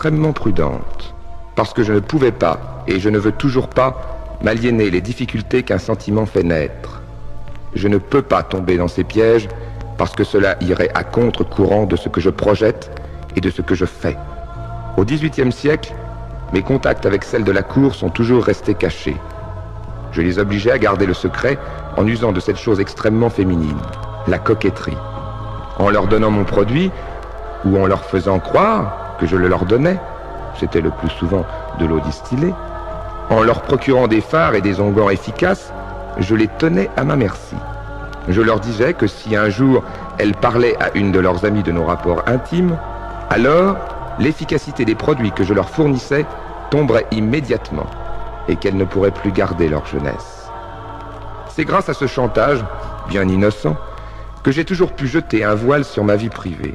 extrêmement prudente, parce que je ne pouvais pas, et je ne veux toujours pas, m'aliéner les difficultés qu'un sentiment fait naître. Je ne peux pas tomber dans ces pièges, parce que cela irait à contre-courant de ce que je projette et de ce que je fais. Au XVIIIe siècle, mes contacts avec celles de la cour sont toujours restés cachés. Je les obligeais à garder le secret en usant de cette chose extrêmement féminine, la coquetterie. En leur donnant mon produit, ou en leur faisant croire que je le leur donnais, c'était le plus souvent de l'eau distillée, en leur procurant des fards et des onguents efficaces, je les tenais à ma merci. Je leur disais que si un jour elles parlaient à une de leurs amies de nos rapports intimes, alors l'efficacité des produits que je leur fournissais tomberait immédiatement et qu'elles ne pourraient plus garder leur jeunesse. C'est grâce à ce chantage, bien innocent, que j'ai toujours pu jeter un voile sur ma vie privée.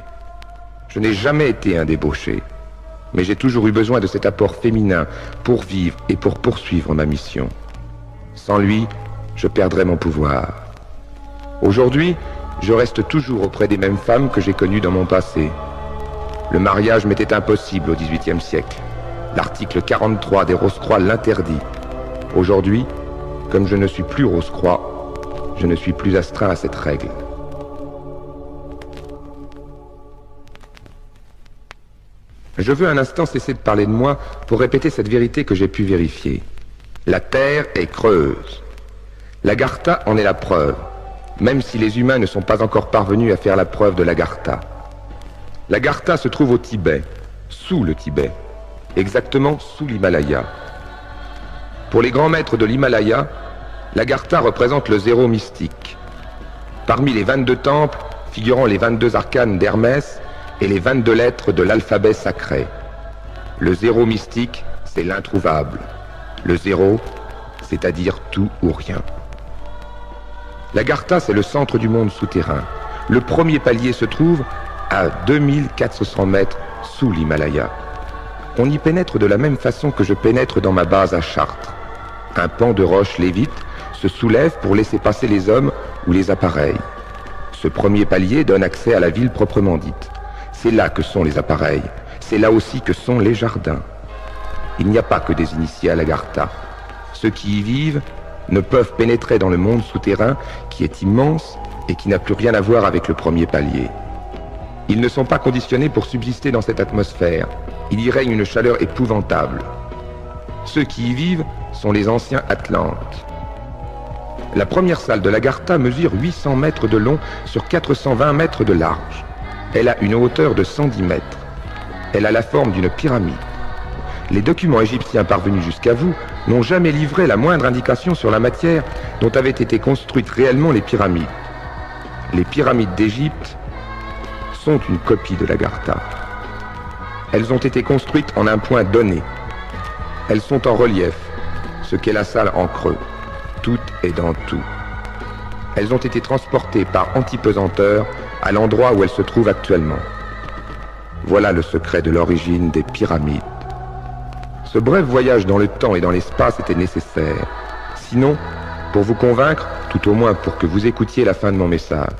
Je n'ai jamais été un débauché, mais j'ai toujours eu besoin de cet apport féminin pour vivre et pour poursuivre ma mission. Sans lui, je perdrais mon pouvoir. Aujourd'hui, je reste toujours auprès des mêmes femmes que j'ai connues dans mon passé. Le mariage m'était impossible au XVIIIe siècle. L'article 43 des Rose-Croix l'interdit. Aujourd'hui, comme je ne suis plus Rose-Croix, je ne suis plus astreint à cette règle. Je veux un instant cesser de parler de moi pour répéter cette vérité que j'ai pu vérifier. La Terre est creuse. L'Agartha en est la preuve, même si les humains ne sont pas encore parvenus à faire la preuve de l'Agartha. L'Agartha se trouve au Tibet, sous le Tibet, exactement sous l'Himalaya. Pour les grands maîtres de l'Himalaya, l'Agartha représente le zéro mystique. Parmi les 22 temples figurant les 22 arcanes d'Hermès et les 22 lettres de l'alphabet sacré. Le zéro mystique, c'est l'introuvable. Le zéro, c'est-à-dire tout ou rien. L'Agartha, c'est le centre du monde souterrain. Le premier palier se trouve à 2400 mètres sous l'Himalaya. On y pénètre de la même façon que je pénètre dans ma base à Chartres. Un pan de roche lévite se soulève pour laisser passer les hommes ou les appareils. Ce premier palier donne accès à la ville proprement dite. C'est là que sont les appareils. C'est là aussi que sont les jardins. Il n'y a pas que des initiés à l'Agartha. Ceux qui y vivent ne peuvent pénétrer dans le monde souterrain qui est immense et qui n'a plus rien à voir avec le premier palier. Ils ne sont pas conditionnés pour subsister dans cette atmosphère. Il y règne une chaleur épouvantable. Ceux qui y vivent sont les anciens Atlantes. La première salle de l'Agartha mesure 800 mètres de long sur 420 mètres de large. Elle a une hauteur de 110 mètres. Elle a la forme d'une pyramide. Les documents égyptiens parvenus jusqu'à vous n'ont jamais livré la moindre indication sur la matière dont avaient été construites réellement les pyramides. Les pyramides d'Égypte sont une copie de l'Agartha. Elles ont été construites en un point donné. Elles sont en relief, ce qu'est la salle en creux. Tout est dans tout. Elles ont été transportées par antipesanteur à l'endroit où elles se trouvent actuellement. Voilà le secret de l'origine des pyramides. Ce bref voyage dans le temps et dans l'espace était nécessaire. Sinon, pour vous convaincre, tout au moins pour que vous écoutiez la fin de mon message.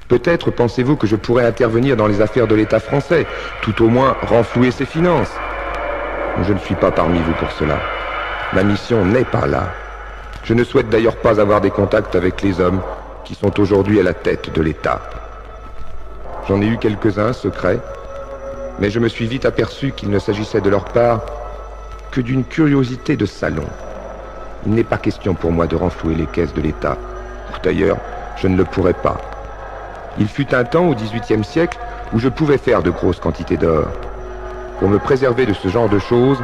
Peut-être pensez-vous que je pourrais intervenir dans les affaires de l'État français, tout au moins renflouer ses finances. Je ne suis pas parmi vous pour cela. Ma mission n'est pas là. Je ne souhaite d'ailleurs pas avoir des contacts avec les hommes qui sont aujourd'hui à la tête de l'État. J'en ai eu quelques-uns secrets, mais je me suis vite aperçu qu'il ne s'agissait de leur part que d'une curiosité de salon. Il n'est pas question pour moi de renflouer les caisses de l'État. D'ailleurs, je ne le pourrais pas. Il fut un temps, au XVIIIe siècle, où je pouvais faire de grosses quantités d'or. Pour me préserver de ce genre de choses,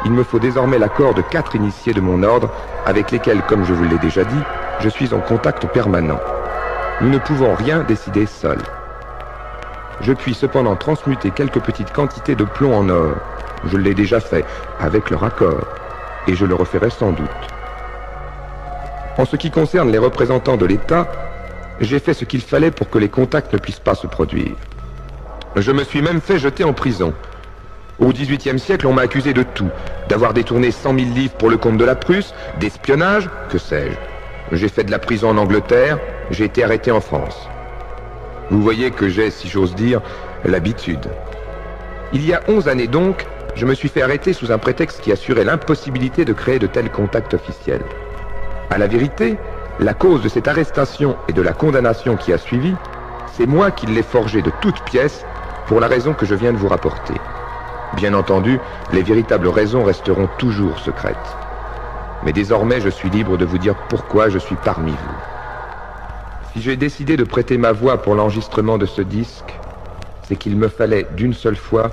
il me faut désormais l'accord de 4 initiés de mon ordre, avec lesquels, comme je vous l'ai déjà dit, je suis en contact permanent. Nous ne pouvons rien décider seuls. Je puis cependant transmuter quelques petites quantités de plomb en or. Je l'ai déjà fait, avec leur accord, et je le referai sans doute. En ce qui concerne les représentants de l'État, j'ai fait ce qu'il fallait pour que les contacts ne puissent pas se produire. Je me suis même fait jeter en prison. Au XVIIIe siècle, on m'a accusé de tout, d'avoir détourné 100 000 livres pour le compte de la Prusse, d'espionnage, que sais-je. J'ai fait de la prison en Angleterre, j'ai été arrêté en France. Vous voyez que j'ai, si j'ose dire, l'habitude. Il y a 11 années donc, je me suis fait arrêter sous un prétexte qui assurait l'impossibilité de créer de tels contacts officiels. À la vérité, la cause de cette arrestation et de la condamnation qui a suivi, c'est moi qui l'ai forgée de toutes pièces pour la raison que je viens de vous rapporter. Bien entendu, les véritables raisons resteront toujours secrètes. Mais désormais, je suis libre de vous dire pourquoi je suis parmi vous. Si j'ai décidé de prêter ma voix pour l'enregistrement de ce disque, c'est qu'il me fallait d'une seule fois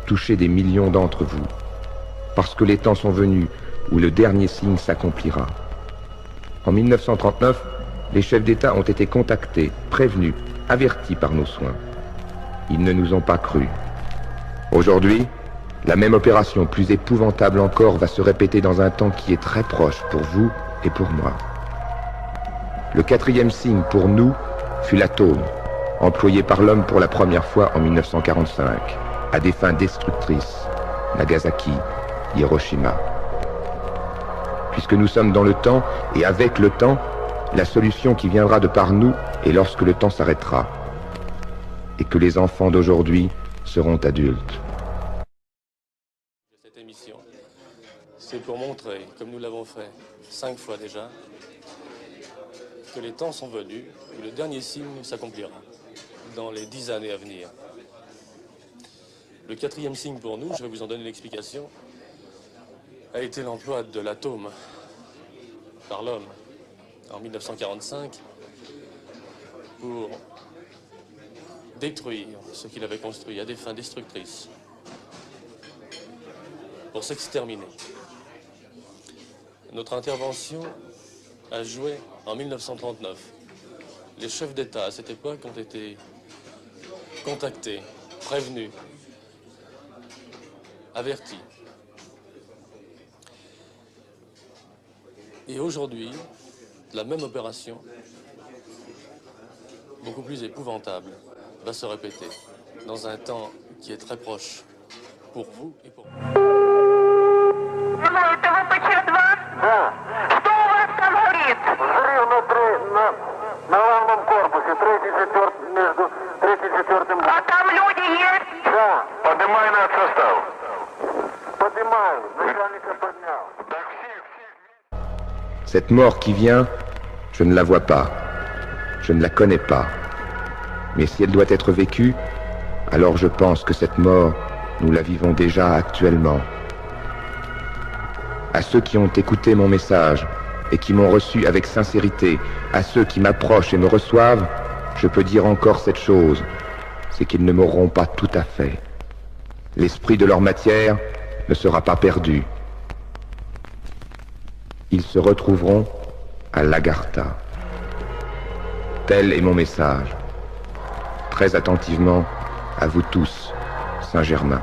toucher des millions d'entre vous. Parce que les temps sont venus où le dernier signe s'accomplira. En 1939, les chefs d'État ont été contactés, prévenus, avertis par nos soins. Ils ne nous ont pas cru. Aujourd'hui, la même opération, plus épouvantable encore, va se répéter dans un temps qui est très proche pour vous et pour moi. Le 4e signe pour nous fut l'atome, employé par l'homme pour la première fois en 1945, à des fins destructrices, Nagasaki, Hiroshima. Puisque nous sommes dans le temps, et avec le temps, la solution qui viendra de par nous est lorsque le temps s'arrêtera, et que les enfants d'aujourd'hui seront adultes. Cette émission, c'est pour montrer, comme nous l'avons fait 5 fois déjà, que les temps sont venus où le dernier signe s'accomplira dans les 10 années à venir. Le 4e signe pour nous, je vais vous en donner l'explication, a été l'emploi de l'atome par l'homme en 1945 pour détruire ce qu'il avait construit à des fins destructrices, pour s'exterminer. Notre intervention a joué en 1939. Les chefs d'État à cette époque ont été contactés, prévenus, avertis. Et aujourd'hui, la même opération, beaucoup plus épouvantable, va se répéter dans un temps qui est très proche pour vous et pour moi. Это ВПЧ-2? Да. Что у вас там горит? Взрыв на главном корпусе, между 3 и 4. А там люди есть? Да, Поднимай над состав. поднимаю, начальника поднял. Так всех. Cette mort qui vient, je ne la vois pas, je ne la connais pas. Mais si elle doit être vécue, alors je pense que cette mort, nous la vivons déjà actuellement. À ceux qui ont écouté mon message et qui m'ont reçu avec sincérité, à ceux qui m'approchent et me reçoivent, je peux dire encore cette chose, c'est qu'ils ne mourront pas tout à fait. L'esprit de leur matière ne sera pas perdu. Ils se retrouveront à l'Agartha. Tel est mon message. Très attentivement, à vous tous, Saint-Germain.